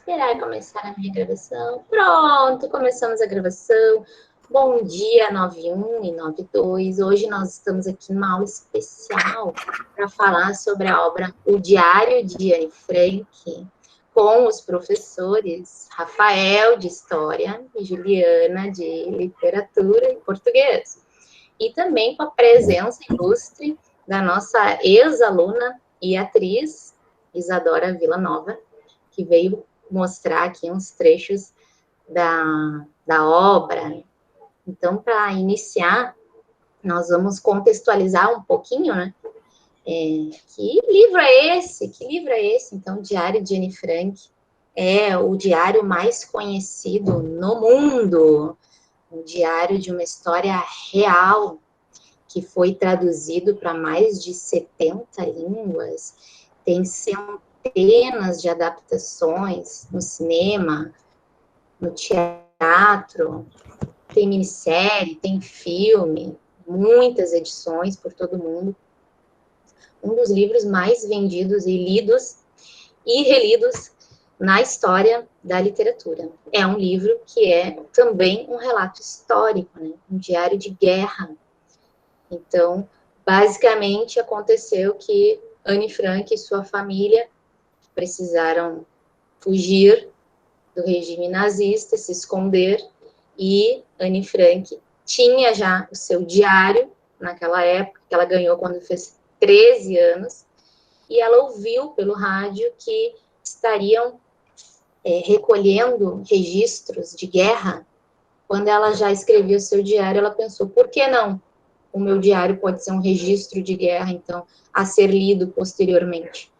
Esperar começar a minha gravação. Pronto, começamos a gravação. Bom dia, 91 e 92. Hoje nós estamos aqui numa aula especial para falar sobre a obra O Diário de Anne Frank, com os professores Rafael, de História, e Juliana, de Literatura e Português. E também com a presença ilustre da nossa ex-aluna e atriz, Isadora Villanova, que veio mostrar aqui uns trechos da obra. Então, para iniciar, nós vamos contextualizar um pouquinho, né? Que livro é esse? Que livro é esse? Então, Diário de Anne Frank é o diário mais conhecido no mundo, um diário de uma história real, que foi traduzido para mais de 70 línguas, tem centenas de adaptações no cinema, no teatro, tem minissérie, tem filme, muitas edições por todo mundo. Um dos livros mais vendidos e lidos e relidos na história da literatura. É um livro que é também um relato histórico, né? Um diário de guerra. Então, basicamente, aconteceu que Anne Frank e sua família precisaram fugir do regime nazista, se esconder, e Anne Frank tinha já o seu diário naquela época, que ela ganhou quando fez 13 anos, e ela ouviu pelo rádio que estariam recolhendo registros de guerra. Quando ela já escrevia o seu diário, ela pensou, por que não? O meu diário pode ser um registro de guerra, então, a ser lido posteriormente.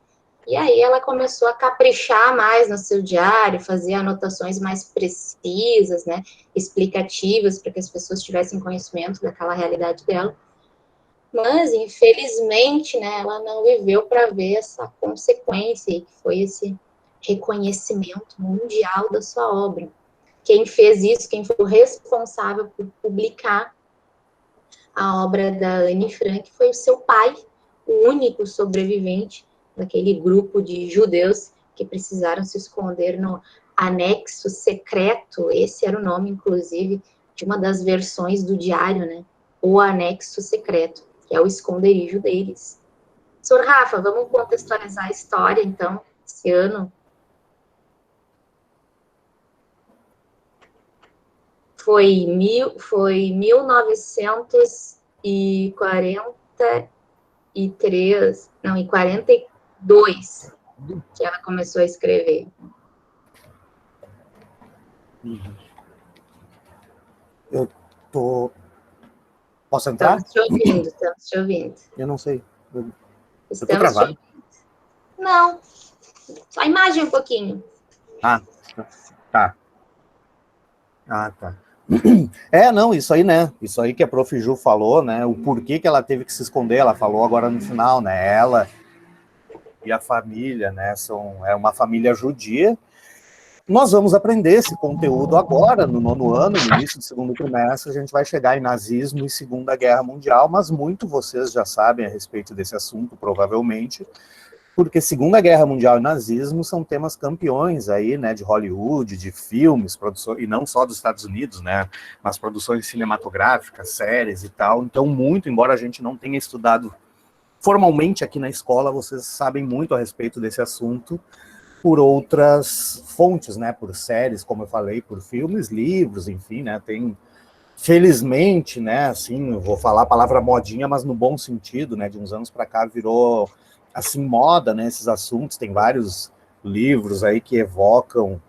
E aí ela começou a caprichar mais no seu diário, fazer anotações mais precisas, né, explicativas, para que as pessoas tivessem conhecimento daquela realidade dela. Mas, infelizmente, né, ela não viveu para ver essa consequência, que foi esse reconhecimento mundial da sua obra. Quem fez isso, quem foi o responsável por publicar a obra da Anne Frank foi o seu pai, o único sobrevivente daquele grupo de judeus que precisaram se esconder no anexo secreto. Esse era o nome, inclusive, de uma das versões do diário, né? O anexo secreto, que é o esconderijo deles. Sr. Rafa, vamos contextualizar a história, então, esse ano. Foi 1943, não, em 42, que ela começou a escrever. Eu tô... Posso entrar? Estamos te ouvindo. Eu não sei. Eu tô Estamos travado. Não, só a imagem um pouquinho. Ah, tá. Não, isso aí, né? Isso aí que a Prof. Ju falou, né? O porquê que ela teve que se esconder, ela falou agora no final, né? Ela e a família, né? É uma família judia. Nós vamos aprender esse conteúdo agora, no 9º ano, no início do 2º trimestre, a gente vai chegar em nazismo e Segunda Guerra Mundial, mas muito vocês já sabem a respeito desse assunto, provavelmente, porque Segunda Guerra Mundial e nazismo são temas campeões aí, né, de Hollywood, de filmes, e não só dos Estados Unidos, né, mas produções cinematográficas, séries e tal. Então, muito, embora a gente não tenha estudado formalmente aqui na escola, vocês sabem muito a respeito desse assunto por outras fontes, né, por séries, como eu falei, por filmes, livros, enfim, né, tem, felizmente, né, assim, eu vou falar a palavra modinha, mas no bom sentido, né, de uns anos para cá virou assim, moda, né, esses assuntos, tem vários livros aí que evocam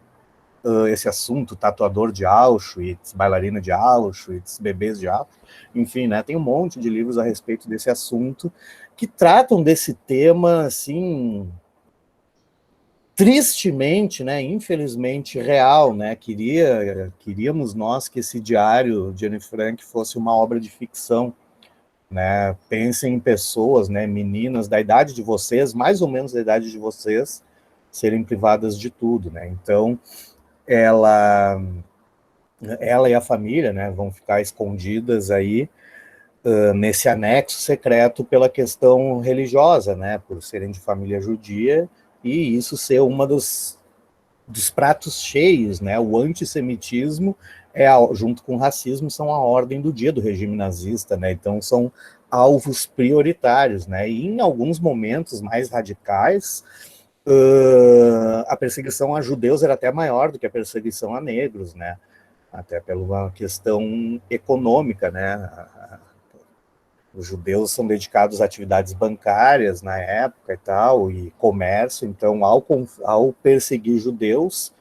esse assunto, tatuador de Auschwitz, bailarina de Auschwitz, bebês de Auschwitz, enfim, né, tem um monte de livros a respeito desse assunto, que tratam desse tema, assim, tristemente, né, infelizmente real, né, queríamos nós que esse diário de Anne Frank fosse uma obra de ficção, né, pensem em pessoas, né, meninas da idade de vocês, mais ou menos da idade de vocês, serem privadas de tudo, né, então ela e a família, né, vão ficar escondidas aí nesse anexo secreto pela questão religiosa, né, por serem de família judia, e isso ser uma dos dos pratos cheios, né? O antissemitismo junto com o racismo, são a ordem do dia do regime nazista, né? Então são alvos prioritários, né? E em alguns momentos mais radicais, a perseguição a judeus era até maior do que a perseguição a negros, né? Até pela questão econômica, né? Os judeus são dedicados a atividades bancárias na época e tal, e comércio, então ao perseguir judeus,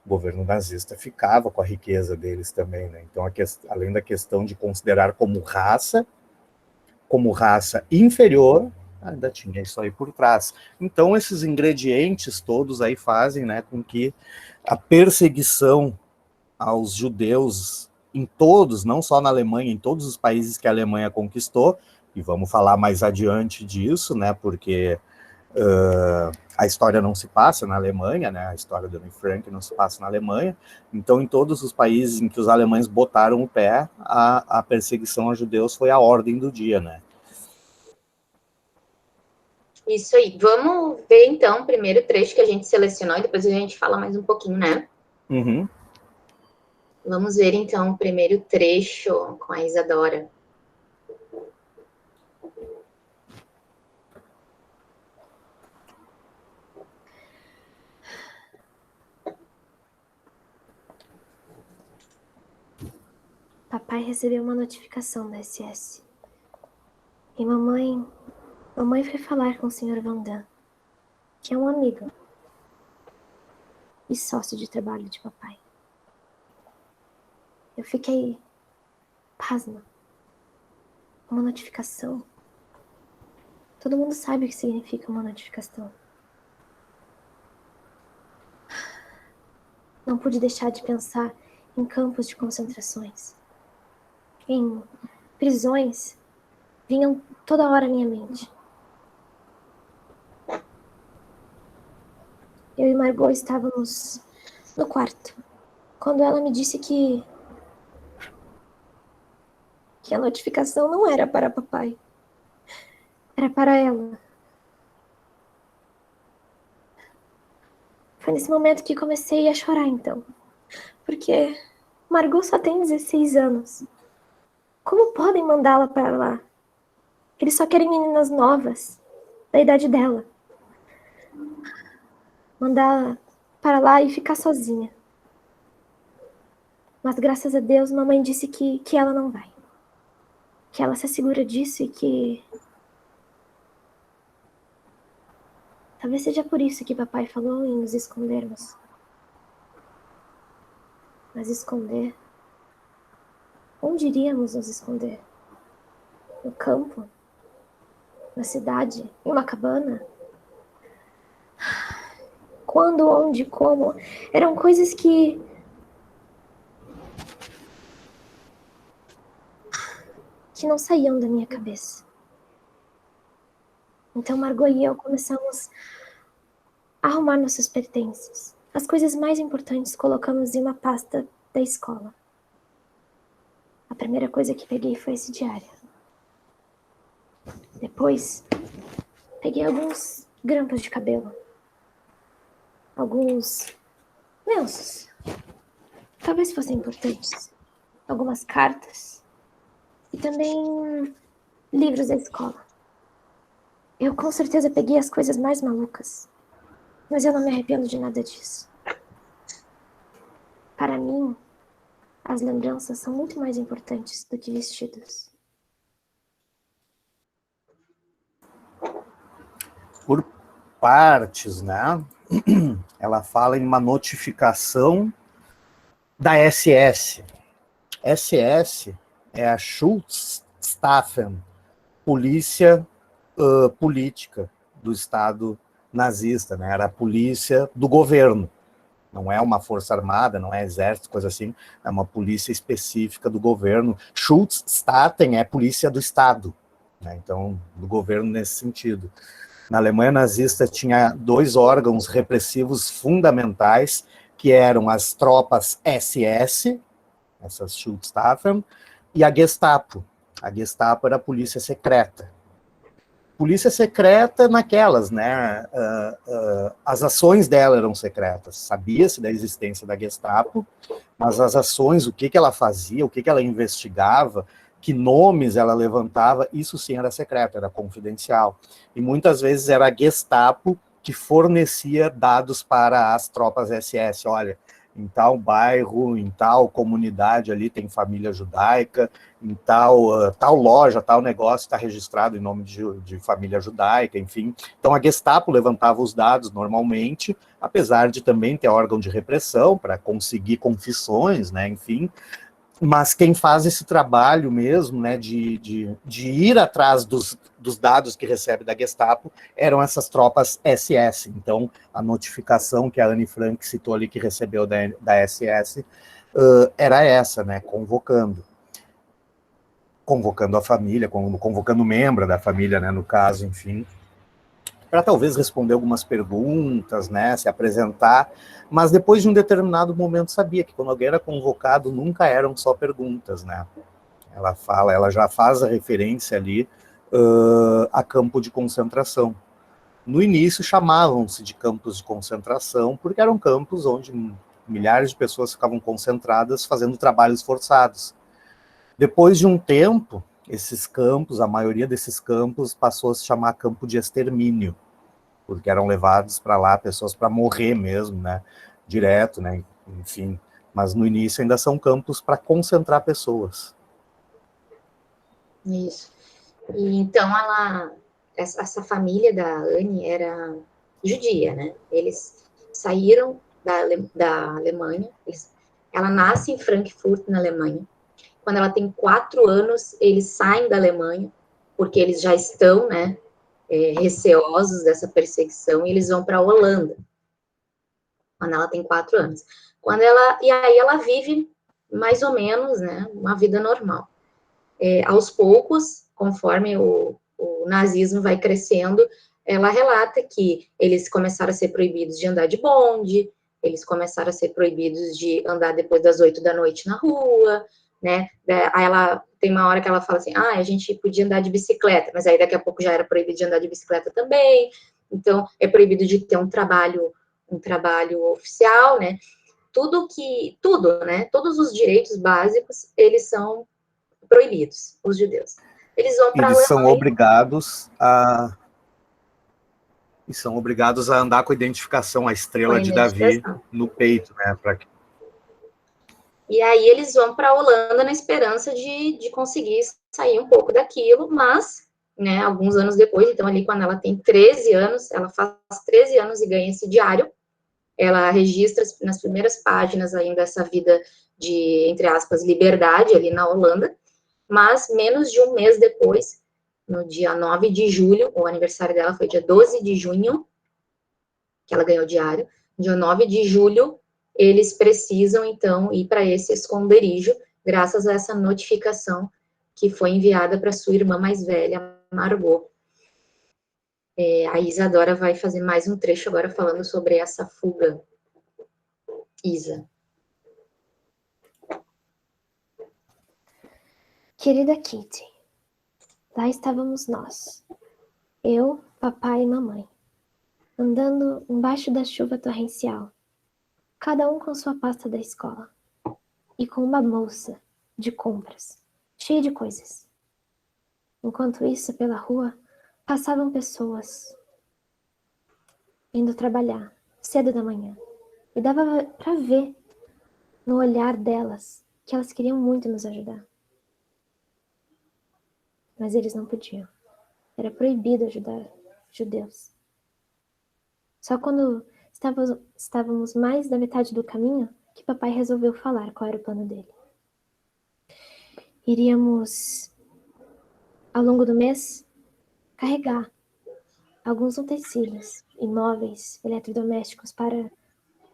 o governo nazista ficava com a riqueza deles também, né? Então, além da questão de considerar como raça inferior, ainda tinha isso aí por trás. Então, esses ingredientes todos aí fazem, né, com que a perseguição aos judeus em todos, não só na Alemanha, em todos os países que a Alemanha conquistou, e vamos falar mais adiante disso, né, porque a história não se passa na Alemanha, né, a história do Anne Frank não se passa na Alemanha, então em todos os países em que os alemães botaram o pé, a perseguição aos judeus foi a ordem do dia, né. Isso aí. Vamos ver, então, o primeiro trecho que a gente selecionou e depois a gente fala mais um pouquinho, né? Uhum. Vamos ver, então, o primeiro trecho com a Isadora. Papai recebeu uma notificação da SS. E mamãe foi falar com o Sr. Van Damme, que é um amigo e sócio de trabalho de papai. Eu fiquei pasma. Uma notificação? Todo mundo sabe o que significa uma notificação. Não pude deixar de pensar em campos de concentrações, em prisões, vinham toda hora à minha mente. Eu e Margot estávamos no quarto, quando ela me disse que a notificação não era para papai, era para ela. Foi nesse momento que comecei a chorar, então, porque Margot só tem 16 anos. Como podem mandá-la para lá? Eles só querem meninas novas, da idade dela. Mandá-la para lá e ficar sozinha. Mas graças a Deus, mamãe disse que ela não vai. Que ela se assegura disso e que... Talvez seja por isso que papai falou em nos escondermos. Mas esconder... Onde iríamos nos esconder? No campo? Na cidade? Em uma cabana? Quando, onde, como? Eram coisas que não saíam da minha cabeça. Então Margot e eu começamos a arrumar nossos pertences. As coisas mais importantes colocamos em uma pasta da escola. A primeira coisa que peguei foi esse diário. Depois, peguei alguns grampos de cabelo. Alguns lenços. Talvez fossem importantes. Algumas cartas. E também livros da escola. Eu com certeza peguei as coisas mais malucas. Mas eu não me arrependo de nada disso. Para mim, as lembranças são muito mais importantes do que vestidos. Por partes, né? Ela fala em uma notificação da SS. SS é a Schutzstaffen, polícia política do Estado nazista, né? Era a polícia do governo. Não é uma força armada, não é exército, coisa assim, é uma polícia específica do governo. Schutzstaffen é polícia do Estado, né? Então, do governo nesse sentido. Na Alemanha nazista tinha dois órgãos repressivos fundamentais, que eram as tropas SS, essas Schutzstaffen, e a Gestapo. A Gestapo era a polícia secreta. polícia secreta naquelas, né? As ações dela eram secretas. Sabia-se da existência da Gestapo, mas as ações, o que ela fazia, o que ela investigava, que nomes ela levantava, isso sim era secreto, era confidencial. E muitas vezes era a Gestapo que fornecia dados para as tropas SS. Olha, em tal bairro, em tal comunidade ali tem família judaica, em tal loja, tal negócio está registrado em nome de família judaica, enfim. Então a Gestapo levantava os dados normalmente, apesar de também ter órgão de repressão para conseguir confissões, né, enfim. Mas quem faz esse trabalho mesmo, né, de ir atrás dos dados que recebe da Gestapo, eram essas tropas SS. Então, a notificação que a Anne Frank citou ali, que recebeu da SS, era essa, né, convocando a família, convocando membro da família, né, no caso, enfim, para talvez responder algumas perguntas, né, se apresentar, mas depois de um determinado momento sabia que quando alguém era convocado nunca eram só perguntas, né. Ela já faz a referência ali a campo de concentração. No início chamavam-se de campos de concentração porque eram campos onde milhares de pessoas ficavam concentradas fazendo trabalhos forçados. Depois de um tempo, esses campos, a maioria desses campos passou a se chamar campo de extermínio, porque eram levados para lá pessoas para morrer mesmo, né, direto, né, enfim. Mas no início ainda são campos para concentrar pessoas. Isso. E então essa família da Anne era judia, né? Eles saíram da Alemanha. Ela nasce em Frankfurt, na Alemanha. Quando ela tem 4 anos, eles saem da Alemanha, porque eles já estão, né, receosos dessa perseguição, e eles vão para a Holanda, quando ela tem 4 anos. E aí ela vive mais ou menos, né, uma vida normal. Aos poucos, conforme o nazismo vai crescendo, ela relata que eles começaram a ser proibidos de andar de bonde, eles começaram a ser proibidos de andar depois das 8 da noite na rua, né? Aí ela tem uma hora que ela fala assim, a gente podia andar de bicicleta, mas aí daqui a pouco já era proibido de andar de bicicleta também, então é proibido de ter um trabalho oficial, né? Tudo, né? Todos os direitos básicos, eles são proibidos, os judeus. Eles vão para a Eles são Alemanha. obrigados a andar com a identificação, a estrela de Davi no peito, né? E aí eles vão para a Holanda na esperança de conseguir sair um pouco daquilo, mas, né, alguns anos depois, então ali quando ela tem 13 anos, ela faz 13 anos e ganha esse diário, ela registra nas primeiras páginas ainda essa vida de, entre aspas, liberdade ali na Holanda, mas menos de um mês depois, no dia 9 de julho, o aniversário dela foi dia 12 de junho, que ela ganhou o diário, dia 9 de julho, eles precisam, então, ir para esse esconderijo, graças a essa notificação que foi enviada para sua irmã mais velha, Margot. A Isadora vai fazer mais um trecho agora falando sobre essa fuga. Isa. Querida Kitty, lá estávamos nós, eu, papai e mamãe, andando embaixo da chuva torrencial, cada um com sua pasta da escola, e com uma bolsa de compras, cheia de coisas. Enquanto isso, pela rua, passavam pessoas indo trabalhar, cedo da manhã, e dava para ver no olhar delas que elas queriam muito nos ajudar. Mas eles não podiam. Era proibido ajudar judeus. Só quando estávamos mais da metade do caminho que papai resolveu falar qual era o plano dele. Iríamos, ao longo do mês, carregar alguns utensílios, imóveis, eletrodomésticos para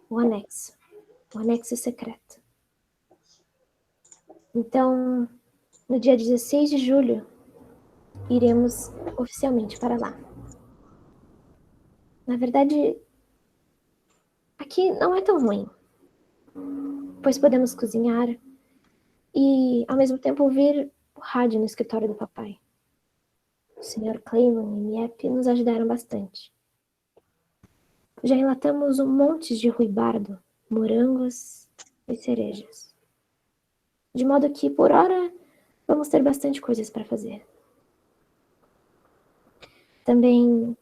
o anexo secreto. Então, no dia 16 de julho, iremos oficialmente para lá. Na verdade, aqui não é tão ruim, pois podemos cozinhar e, ao mesmo tempo, ouvir o rádio no escritório do papai. o Sr. Claymon e Miep nos ajudaram bastante. Já enlatamos um monte de ruibardo, morangos e cerejas. De modo que, por hora, vamos ter bastante coisas para fazer. Também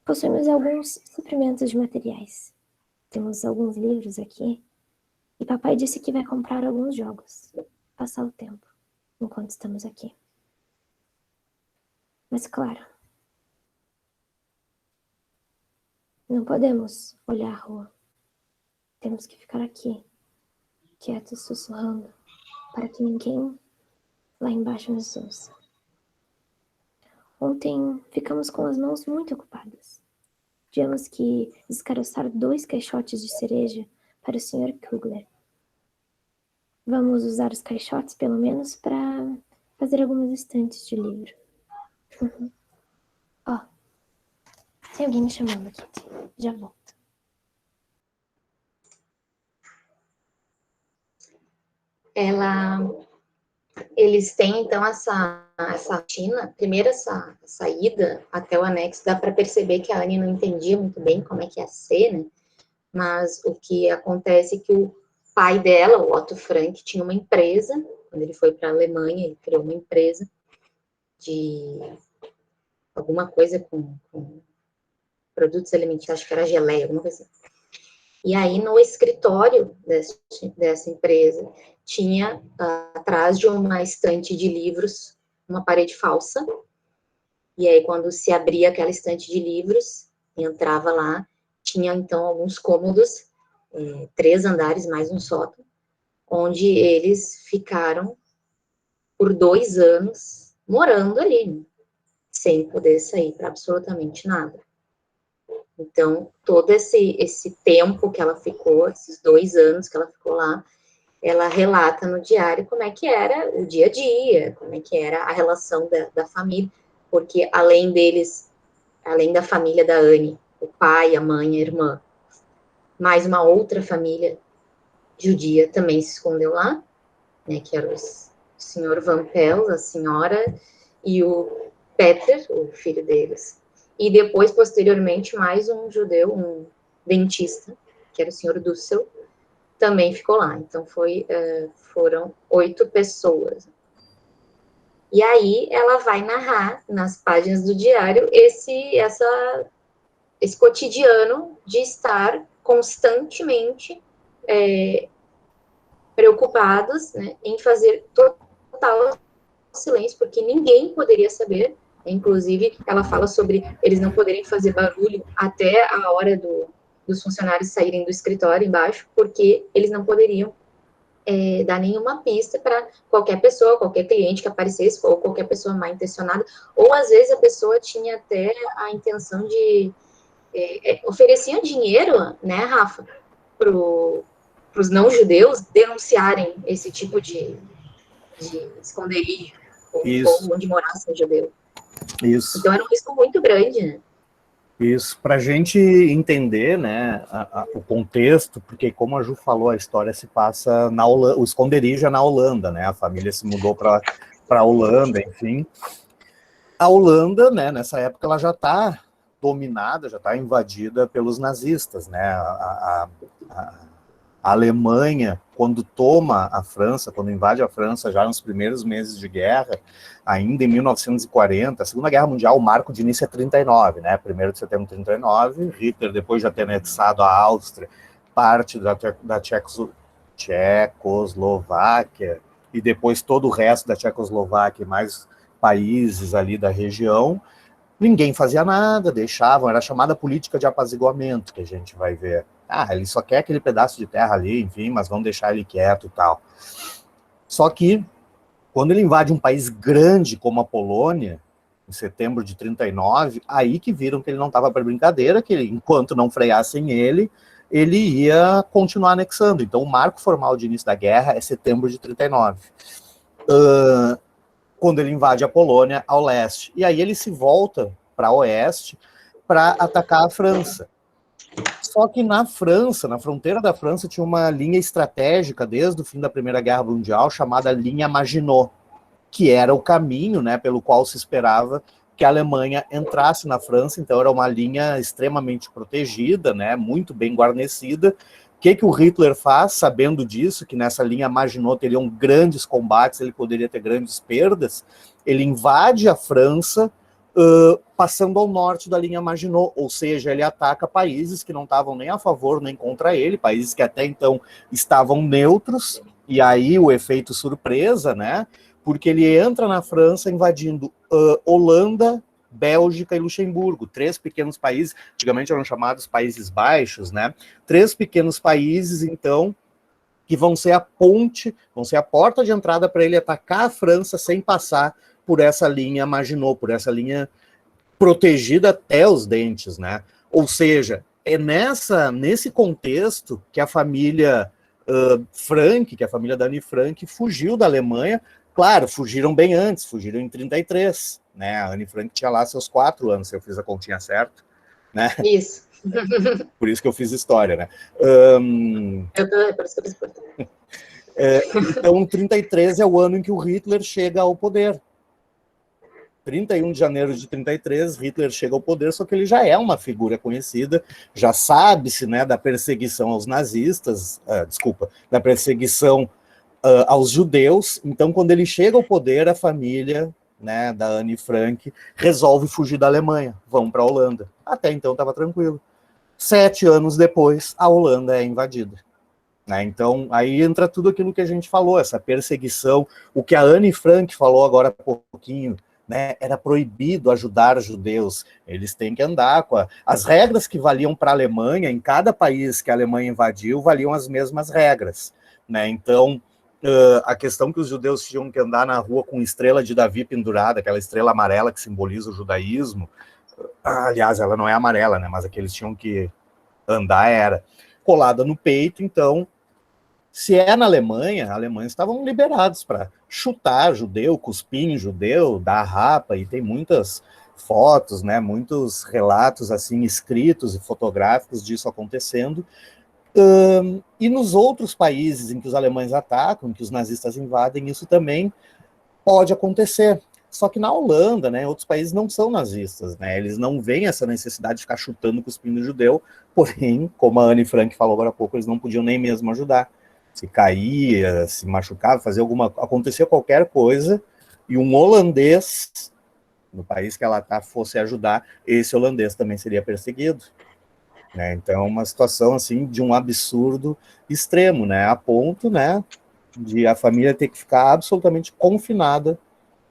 possuímos alguns suprimentos de materiais. Temos alguns livros aqui. E papai disse que vai comprar alguns jogos. Passar o tempo, enquanto estamos aqui. Mas, claro, não podemos olhar a rua. Temos que ficar aqui, quietos, sussurrando, para que ninguém lá embaixo nos ouça. Ontem ficamos com as mãos muito ocupadas. Tivemos que descaroçar 2 caixotes de cereja para o Sr. Kugler. Vamos usar os caixotes, pelo menos, para fazer algumas estantes de livro. Ó, tem alguém me chamando, Kitty. Já volto. Eles têm, então, essa rotina. Primeiro, essa ida até o anexo, dá para perceber que a Anne não entendia muito bem como é que ia ser, né? Mas o que acontece é que o pai dela, o Otto Frank, tinha uma empresa. Quando ele foi para a Alemanha, ele criou uma empresa de alguma coisa com produtos alimentícios, acho que era geleia, alguma coisa assim. E aí, no escritório dessa empresa, tinha atrás de uma estante de livros, uma parede falsa. E aí, quando se abria aquela estante de livros, entrava lá, tinha, então, alguns cômodos, 3 andares mais um sótão, onde eles ficaram por 2 anos morando ali, sem poder sair para absolutamente nada. Então, todo esse tempo que ela ficou, esses 2 anos que ela ficou lá, ela relata no diário como é que era o dia a dia, como é que era a relação da família, porque além deles, além da família da Anne, o pai, a mãe, a irmã, mais uma outra família judia também se escondeu lá, né, que era o senhor Van Pels, a senhora, e o Peter, o filho deles. E depois, posteriormente, mais um judeu, um dentista, que era o senhor Dussel, também ficou lá. Então, foram 8 pessoas. E aí, ela vai narrar, nas páginas do diário, esse cotidiano de estar constantemente preocupados, né, em fazer total silêncio, porque ninguém poderia saber. Inclusive, ela fala sobre eles não poderem fazer barulho até a hora dos funcionários saírem do escritório embaixo, porque eles não poderiam dar nenhuma pista para qualquer pessoa, qualquer cliente que aparecesse, ou qualquer pessoa mal intencionada, ou às vezes a pessoa tinha até a intenção de ofereciam dinheiro, né, Rafa, para os não-judeus denunciarem esse tipo de esconderijo, ou onde morasse um judeu. Isso. Então era um risco muito grande, né? Isso, para a gente entender, né, o contexto, porque como a Ju falou, a história se passa na Holanda, o esconderijo é na Holanda, né, a família se mudou para a Holanda, enfim. A Holanda, né, nessa época, ela já está dominada, já está invadida pelos nazistas, né, a Alemanha, quando toma a França, quando invade a França, já nos primeiros meses de guerra, ainda em 1940, a Segunda Guerra Mundial, o marco de início é 39, né? 1º de setembro de 39, Hitler, depois de ter anexado a Áustria, parte da Tchecoslováquia, e depois todo o resto da Tchecoslováquia, mais países ali da região, ninguém fazia nada, deixavam, era a chamada política de apaziguamento, que a gente vai ver. Ele só quer aquele pedaço de terra ali, enfim, mas vamos deixar ele quieto e tal. Só que, quando ele invade um país grande como a Polônia, em setembro de 39, aí que viram que ele não estava para brincadeira, que ele, enquanto não freassem ele ia continuar anexando. Então, o marco formal de início da guerra é setembro de 39. Quando ele invade a Polônia ao leste. E aí ele se volta para oeste para atacar a França. Só que na França, na fronteira da França, tinha uma linha estratégica desde o fim da Primeira Guerra Mundial chamada linha Maginot. que era o caminho, né, pelo qual se esperava que a Alemanha entrasse na França. Então era uma linha extremamente protegida, né, muito bem guarnecida. O que o Hitler faz, sabendo disso, que nessa linha Maginot teriam grandes combates, ele poderia ter grandes perdas? Ele invade a França, passando ao norte da linha Maginot, ou seja, ele ataca países que não estavam nem a favor nem contra ele, países que até então estavam neutros, e aí o efeito surpresa, né? Porque ele entra na França invadindo Holanda, Bélgica e Luxemburgo, 3 pequenos países, antigamente eram chamados Países Baixos, né? 3 pequenos países, então, que vão ser a ponte, vão ser a porta de entrada para ele atacar a França sem passar por essa linha Maginot, por essa linha protegida até os dentes, né? Ou seja, é nesse contexto que a família Frank, que a família da Anne Frank, fugiu da Alemanha. Claro, fugiram bem antes, fugiram em 33, né? A Anne Frank tinha lá seus 4 anos, se eu fiz a continha certo, né? Isso. Por isso que eu fiz história, né? Por isso que eu fiz português. Então, 33 é o ano em que o Hitler chega ao poder. 31 de janeiro de 33, Hitler chega ao poder, só que ele já é uma figura conhecida, já sabe-se, né, da perseguição aos nazistas, da perseguição aos judeus. Então, quando ele chega ao poder, a família, né, da Anne Frank resolve fugir da Alemanha, vão para a Holanda. Até então estava tranquilo. 7 anos depois, a Holanda é invadida. Né? Então, aí entra tudo aquilo que a gente falou, essa perseguição, o que a Anne Frank falou agora há pouquinho, né, era proibido ajudar judeus, eles têm que andar com as regras que valiam para a Alemanha, em cada país que a Alemanha invadiu, valiam as mesmas regras. Né? Então, a questão que os judeus tinham que andar na rua com estrela de Davi pendurada, aquela estrela amarela que simboliza o judaísmo, aliás, ela não é amarela, né, mas a que eles tinham que andar era colada no peito. Então, se é na Alemanha, alemães estavam liberados para chutar judeu, cuspir em judeu, dar rapa, e tem muitas fotos, né, muitos relatos assim escritos e fotográficos disso acontecendo. E nos outros países em que os alemães atacam, em que os nazistas invadem, isso também pode acontecer. Só que na Holanda, né, outros países não são nazistas, né, eles não veem essa necessidade de ficar chutando, cuspindo judeu, porém, como a Anne Frank falou agora há pouco, eles não podiam nem mesmo ajudar. Se caía, se machucava, acontecia qualquer coisa, e um holandês, no país que ela está, fosse ajudar, esse holandês também seria perseguido. Né? Então, uma situação assim de um absurdo extremo, né? A ponto, né, de a família ter que ficar absolutamente confinada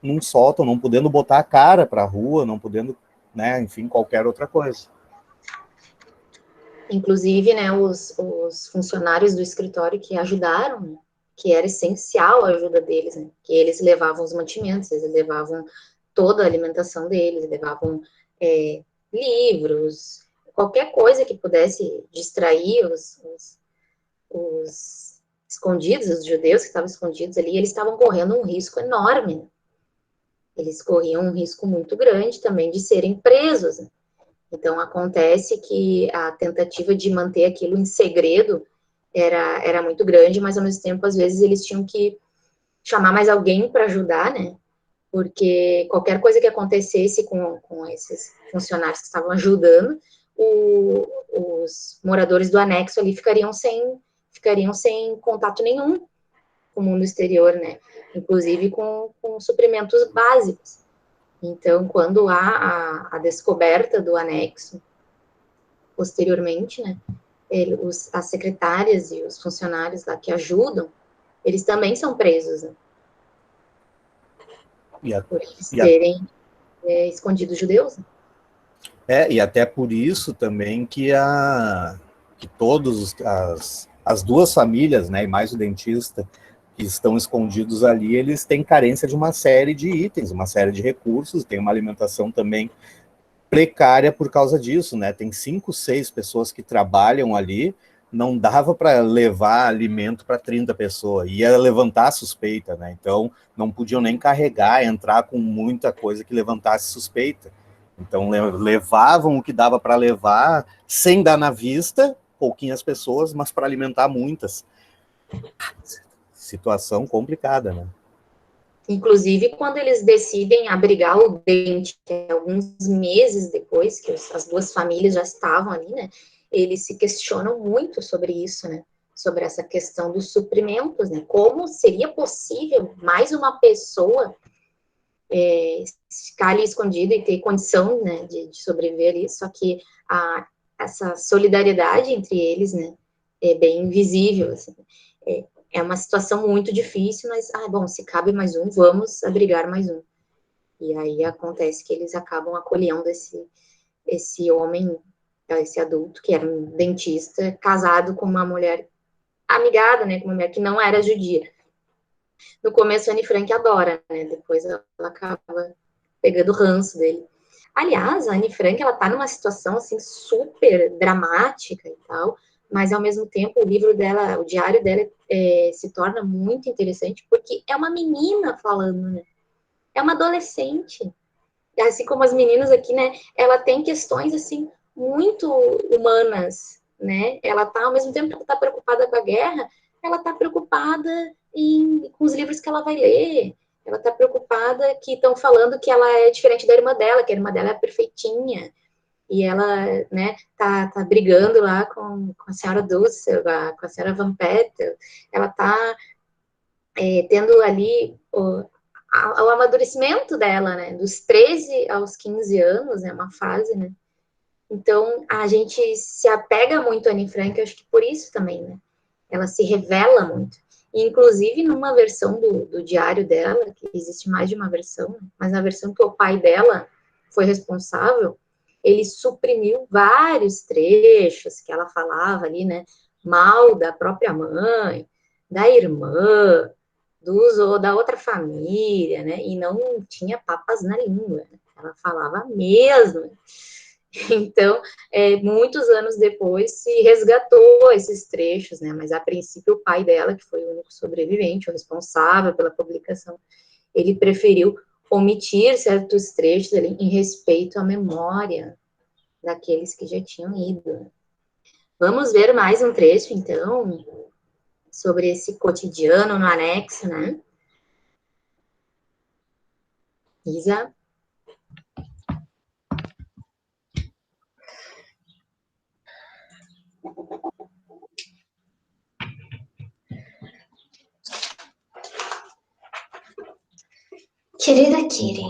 num sótão, não podendo botar a cara para a rua, não podendo, né, enfim, qualquer outra coisa. Inclusive, né, os funcionários do escritório que ajudaram, né, que era essencial a ajuda deles, né, que eles levavam os mantimentos, eles levavam toda a alimentação deles, levavam livros, qualquer coisa que pudesse distrair os escondidos, os judeus que estavam escondidos ali, eles estavam correndo um risco enorme. Né? Eles corriam um risco muito grande também de serem presos. Né? Então, acontece que a tentativa de manter aquilo em segredo era muito grande, mas, ao mesmo tempo, às vezes, eles tinham que chamar mais alguém para ajudar, né? Porque qualquer coisa que acontecesse com esses funcionários que estavam ajudando, os moradores do anexo ali ficariam sem contato nenhum com o mundo exterior, né? Inclusive com suprimentos básicos. Então, quando há a descoberta do anexo, posteriormente, né, as secretárias e os funcionários lá que ajudam, eles também são presos, né, por eles terem escondido os judeus. Né? E até por isso também que todos as duas famílias, né, e mais o dentista, que estão escondidos ali, eles têm carência de uma série de itens, uma série de recursos, tem uma alimentação também precária por causa disso, né? Tem 5, 6 pessoas que trabalham ali, não dava para levar alimento para 30 pessoas, ia levantar a suspeita, né? Então, não podiam nem carregar, entrar com muita coisa que levantasse suspeita. Então, levavam o que dava para levar, sem dar na vista, pouquinhas pessoas, mas para alimentar muitas. Situação complicada, né? Inclusive, quando eles decidem abrigar o Dente, que é alguns meses depois que as duas famílias já estavam ali, né? Eles se questionam muito sobre isso, né? Sobre essa questão dos suprimentos, né? Como seria possível mais uma pessoa ficar ali escondida e ter condição, né, de sobreviver ali, só que essa solidariedade entre eles, né, é bem visível, assim. É uma situação muito difícil, mas, bom, se cabe mais um, vamos abrigar mais um. E aí acontece que eles acabam acolhendo esse homem, esse adulto, que era um dentista, casado com uma mulher amigada, né, com uma mulher que não era judia. No começo, a Anne Frank adora, né, depois ela acaba pegando o ranço dele. Aliás, a Anne Frank, ela tá numa situação, assim, super dramática e tal, mas, ao mesmo tempo, o livro dela, o diário dela, se torna muito interessante, porque é uma menina falando, né? É uma adolescente. Assim como as meninas aqui, né? Ela tem questões, assim, muito humanas, né? Ela tá, ao mesmo tempo que tá preocupada com a guerra, ela tá preocupada com os livros que ela vai ler. Ela tá preocupada que estão falando que ela é diferente da irmã dela, que a irmã dela é perfeitinha. E ela, né, tá brigando lá com a senhora Dussel, com a senhora Van Petel. Ela tá tendo ali o amadurecimento dela, né, dos 13 aos 15 anos, é uma fase, né. Então, a gente se apega muito a Anne Frank, eu acho que por isso também, né. Ela se revela muito. E, inclusive, numa versão do diário dela, que existe mais de uma versão, mas na versão que o pai dela foi responsável, ele suprimiu vários trechos que ela falava ali, né, mal da própria mãe, da irmã, da outra família, né, e não tinha papas na língua, né? Ela falava mesmo. Então, muitos anos depois, se resgatou esses trechos, né? Mas a princípio o pai dela, que foi o único sobrevivente, o responsável pela publicação, ele preferiu omitir certos trechos ali em respeito à memória daqueles que já tinham ido. Vamos ver mais um trecho, então, sobre esse cotidiano no anexo, né? Isa? Querida Kiri,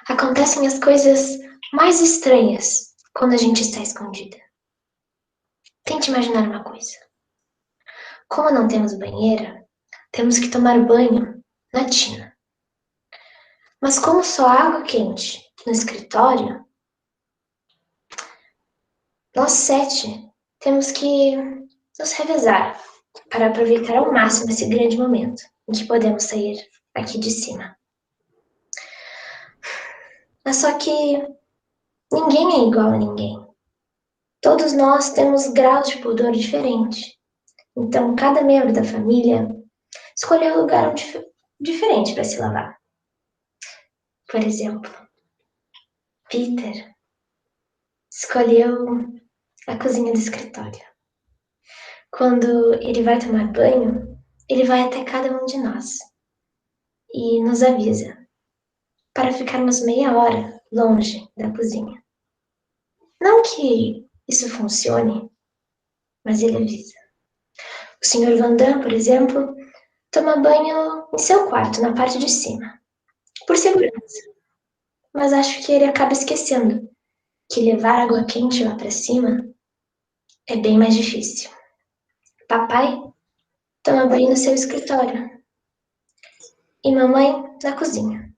acontecem as coisas mais estranhas quando a gente está escondida. Tente imaginar uma coisa. Como não temos banheira, temos que tomar banho na tina. Mas como só há água quente no escritório, nós 7 temos que nos revezar para aproveitar ao máximo esse grande momento em que podemos sair aqui de cima. Mas só que ninguém é igual a ninguém. Todos nós temos graus de pudor diferentes. Então, cada membro da família escolheu um lugar diferente para se lavar. Por exemplo, Peter escolheu a cozinha do escritório. Quando ele vai tomar banho, ele vai até cada um de nós e nos avisa para ficarmos meia hora longe da cozinha. Não que isso funcione, mas ele avisa. O Sr. Van Damme, por exemplo, toma banho em seu quarto, na parte de cima, por segurança. Mas acho que ele acaba esquecendo que levar água quente lá para cima é bem mais difícil. Papai toma banho no seu escritório e mamãe na cozinha.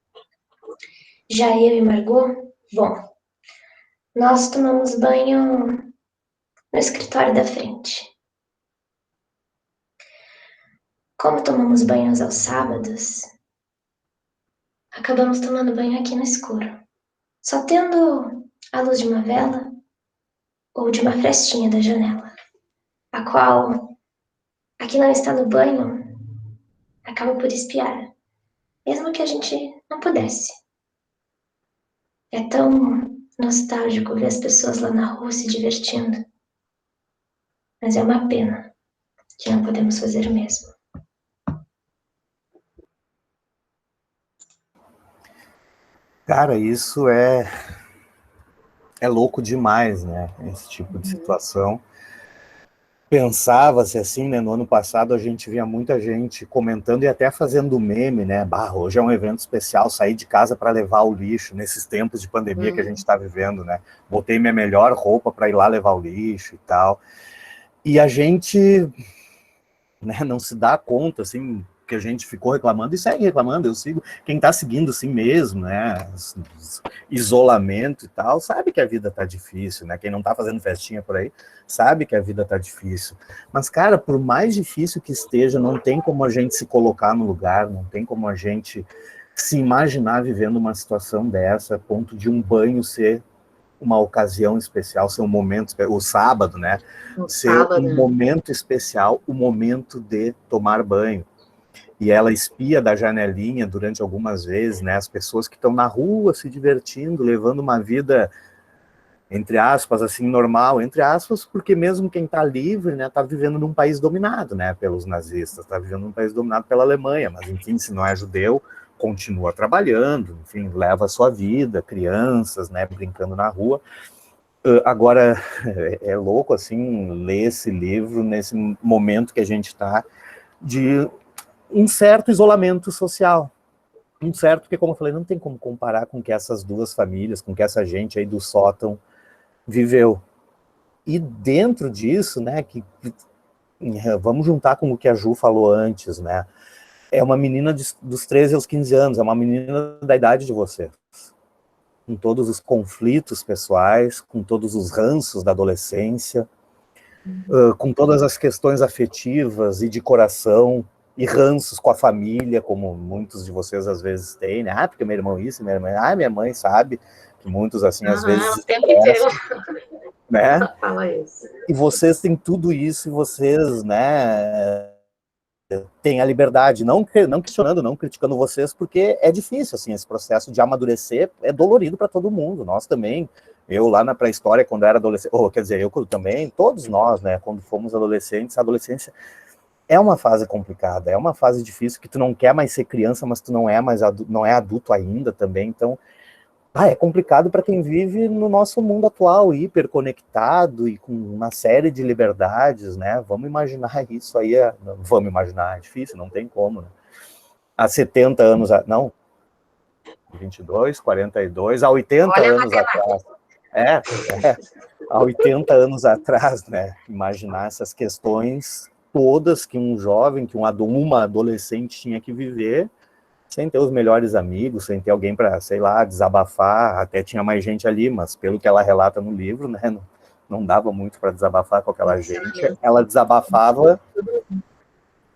Já eu e Margot, bom, nós tomamos banho no escritório da frente. Como tomamos banhos aos sábados, acabamos tomando banho aqui no escuro, só tendo a luz de uma vela ou de uma frestinha da janela, a qual, a que não está no banho, acaba por espiar, mesmo que a gente não pudesse. É tão nostálgico ver as pessoas lá na rua se divertindo, mas é uma pena que não podemos fazer o mesmo. Cara, isso é louco demais, né? Esse tipo de situação. Pensava-se assim, né? No ano passado a gente via muita gente comentando e até fazendo meme, né? Bah, hoje é um evento especial, sair de casa para levar o lixo nesses tempos de pandemia que a gente está vivendo, né? Botei minha melhor roupa para ir lá levar o lixo e tal. E a gente, né, não se dá conta, assim, que a gente ficou reclamando e segue reclamando, eu sigo, quem está seguindo assim mesmo, né, isolamento e tal, sabe que a vida tá difícil, né, quem não tá fazendo festinha por aí, sabe que a vida tá difícil, mas cara, por mais difícil que esteja, não tem como a gente se colocar no lugar, não tem como a gente se imaginar vivendo uma situação dessa, a ponto de um banho ser uma ocasião especial, ser um momento, o sábado, né? No Ser sábado, um né? momento especial, o momento de tomar banho. E ela espia da janelinha durante algumas vezes, né? As pessoas que estão na rua se divertindo, levando uma vida, entre aspas, assim, normal, entre aspas, porque mesmo quem está livre, né, está vivendo num país dominado, né, pelos nazistas, está vivendo num país dominado pela Alemanha, mas enfim, se não é judeu, continua trabalhando, enfim, leva a sua vida, crianças, né, brincando na rua. Agora, é louco, assim, ler esse livro nesse momento que a gente está de um certo isolamento social. Um certo, porque, como eu falei, não tem como comparar com que essas duas famílias, com que essa gente aí do sótão viveu. E dentro disso, né, vamos juntar com o que a Ju falou antes, né, é uma menina dos 13 aos 15 anos, é uma menina da idade de você, com todos os conflitos pessoais, com todos os ranços da adolescência, com todas as questões afetivas e de coração, e ranços com a família, como muitos de vocês às vezes têm, né? Ah, porque meu irmão isso, minha irmã... Ah, minha mãe sabe, que muitos, assim, às Ela vezes... o tempo inteiro Né? fala isso. E vocês têm tudo isso, e vocês, né, têm a liberdade, não questionando, não criticando vocês, porque é difícil, assim, esse processo de amadurecer é dolorido para todo mundo, nós também. Eu lá na pré-história, quando era adolescente, quer dizer, eu também, todos nós, né, quando fomos adolescentes, a adolescência é uma fase complicada, é uma fase difícil que tu não quer mais ser criança, mas tu não é mais adulto, não é adulto ainda também, então é complicado para quem vive no nosso mundo atual, hiperconectado e com uma série de liberdades, né? Vamos imaginar isso aí, vamos imaginar, é difícil, não tem como, né? Há 70 anos, não, 22, 42, há 80 Olha a anos matemática. atrás, é, há 80 anos atrás, né? Imaginar essas questões todas que um jovem, que uma adolescente tinha que viver, sem ter os melhores amigos, sem ter alguém para, sei lá, desabafar. Até tinha mais gente ali, mas pelo que ela relata no livro, né, não dava muito para desabafar com aquela gente. Ela desabafava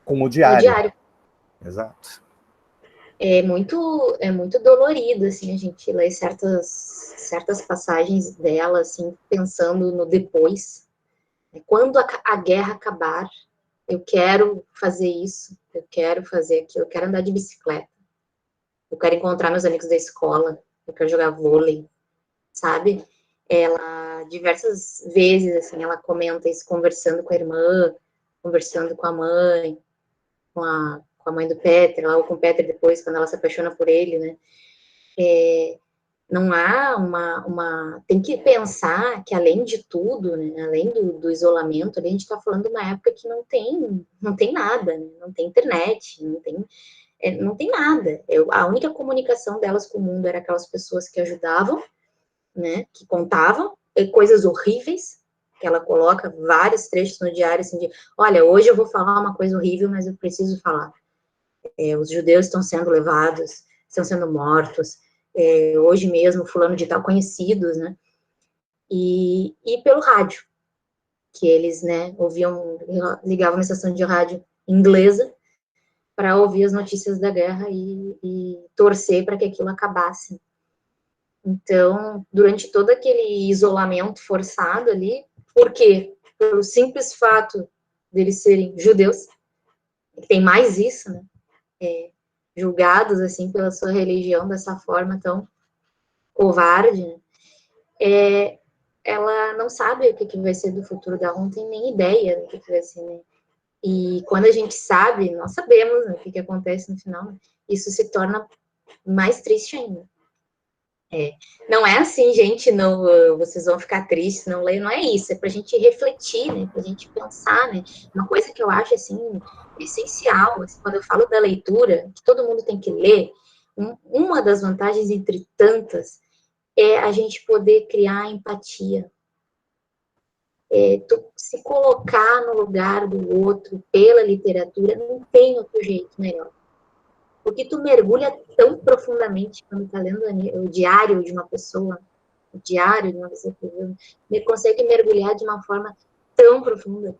com o No diário. diário. Exato. É muito dolorido, assim, a gente ler certas passagens dela, assim, pensando no depois. Quando a guerra acabar, eu quero fazer isso, eu quero fazer aquilo, eu quero andar de bicicleta, eu quero encontrar meus amigos da escola, eu quero jogar vôlei, sabe? Ela, diversas vezes, assim, ela comenta isso conversando com a irmã, conversando com a mãe, com a mãe do Peter, lá, ou com o Peter depois, quando ela se apaixona por ele, né? Não há tem que pensar que além de tudo, né, além do isolamento, a gente está falando de uma época que não tem nada, né, não tem internet, não tem nada. A única comunicação delas com o mundo era aquelas pessoas que ajudavam, né, que contavam coisas horríveis, que ela coloca vários trechos no diário, assim, de, olha, hoje eu vou falar uma coisa horrível, mas eu preciso falar. Os judeus estão sendo levados, estão sendo mortos, hoje mesmo, fulano de tal, conhecidos, né, e pelo rádio, que eles, né, ligavam na estação de rádio inglesa para ouvir as notícias da guerra e torcer para que aquilo acabasse. Então, durante todo aquele isolamento forçado ali, por quê? Pelo simples fato deles serem judeus, tem mais isso, né? Julgados, assim, pela sua religião dessa forma tão covarde, né? Ela não sabe o que vai ser do futuro dela, não tem nem ideia do que vai ser, né? E quando a gente sabe, nós sabemos, né, o que acontece no final, né? Isso se torna mais triste ainda. Não é assim, gente, não, vocês vão ficar tristes, não leem, não é isso, é pra gente refletir, né, pra gente pensar, né, uma coisa que eu acho, assim, essencial, assim, quando eu falo da leitura, que todo mundo tem que ler, uma das vantagens entre tantas é a gente poder criar empatia, tu se colocar no lugar do outro pela literatura, não tem outro jeito melhor. Porque tu mergulha tão profundamente quando tá lendo o diário de uma pessoa, o diário de uma pessoa que consegue mergulhar de uma forma tão profunda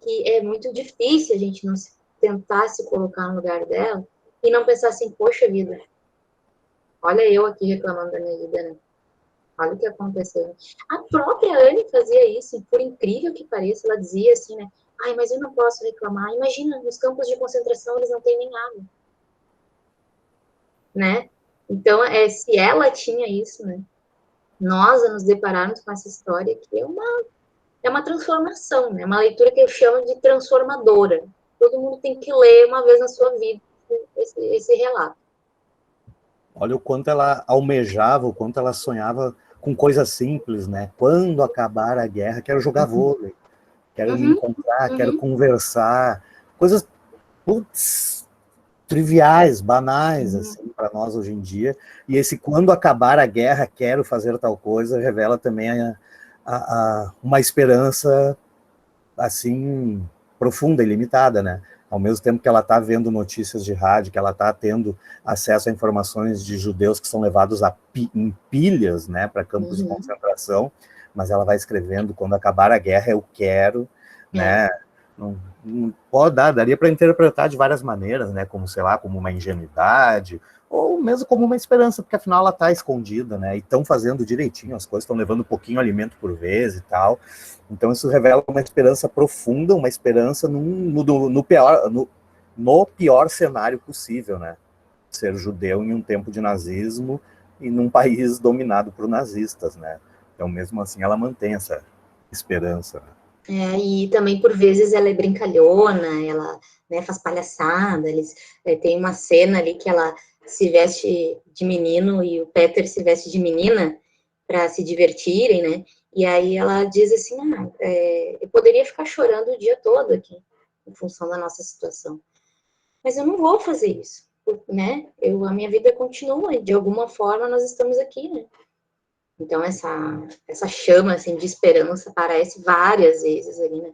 que é muito difícil a gente não tentar se colocar no lugar dela e não pensar assim, poxa vida, olha eu aqui reclamando da minha vida, né? Olha o que aconteceu. A própria Anne fazia isso, e por incrível que pareça, ela dizia assim, né? Ai, mas eu não posso reclamar. Imagina, nos campos de concentração eles não têm nem água. Né? Então, se ela tinha isso, né? Nós a nos depararmos com essa história que é uma transformação, né? Uma leitura que eu chamo de transformadora. Todo mundo tem que ler uma vez na sua vida esse relato. Olha o quanto ela almejava, o quanto ela sonhava com coisas simples, né? Quando acabar a guerra, quero jogar vôlei, quero me encontrar, quero conversar, coisas, putz, triviais, banais, assim, para nós hoje em dia. E esse quando acabar a guerra, quero fazer tal coisa, revela também uma esperança, assim, profunda e limitada, né? Ao mesmo tempo que ela está vendo notícias de rádio, que ela está tendo acesso a informações de judeus que são levados em pilhas, né, para campos de concentração, mas ela vai escrevendo, quando acabar a guerra, eu quero, né? Não pode dar, daria para interpretar de várias maneiras, né? Como, sei lá, como uma ingenuidade, ou mesmo como uma esperança, porque afinal ela está escondida, né? E estão fazendo direitinho as coisas, estão levando um pouquinho de alimento por vez e tal. Então isso revela uma esperança profunda, uma esperança no pior cenário possível, né? Ser judeu em um tempo de nazismo e num país dominado por nazistas, né? Então mesmo assim ela mantém essa esperança, né? E também, por vezes, ela é brincalhona, ela, né, faz palhaçada, tem uma cena ali que ela se veste de menino e o Peter se veste de menina para se divertirem, né? E aí ela diz assim, eu poderia ficar chorando o dia todo aqui, em função da nossa situação. Mas eu não vou fazer isso, né? A minha vida continua, e de alguma forma nós estamos aqui, né? Então, essa chama, assim, de esperança aparece várias vezes ali, né?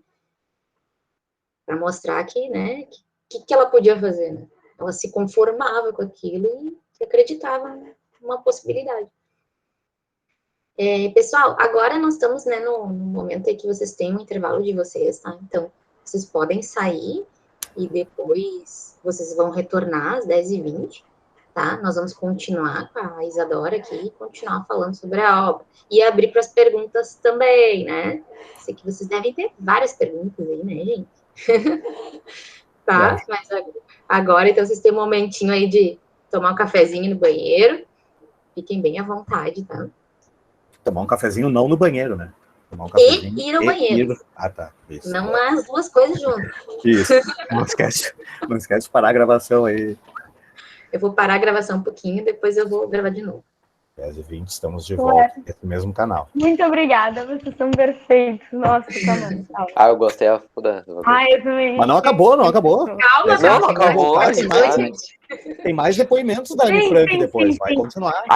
Para mostrar que, né, que ela podia fazer, né? Ela se conformava com aquilo e acreditava numa possibilidade. Pessoal, agora nós estamos, né, no momento em que vocês têm um intervalo de vocês, tá? Então, vocês podem sair e depois vocês vão retornar às 10h20, tá? Nós vamos continuar com a Isadora aqui e continuar falando sobre a obra. E abrir para as perguntas também, né? Sei que vocês devem ter várias perguntas aí, né, gente? Tá? Mas agora, então, vocês têm um momentinho aí de tomar um cafezinho no banheiro. Fiquem bem à vontade, tá? Tomar um cafezinho não no banheiro, né? Tomar um cafezinho e ir ao banheiro. Ah, tá. Isso. Não as duas coisas juntas. Isso. Não esquece de parar a gravação aí. Eu vou parar a gravação um pouquinho, depois eu vou gravar de novo. 10h20, estamos de volta nesse mesmo canal. Muito obrigada, vocês são perfeitos. Nossa, tá bom. Eu gostei. Eu também. Mas não acabou. Calma, não acabou. Tem mais depoimentos da Anne Frank depois, vai continuar.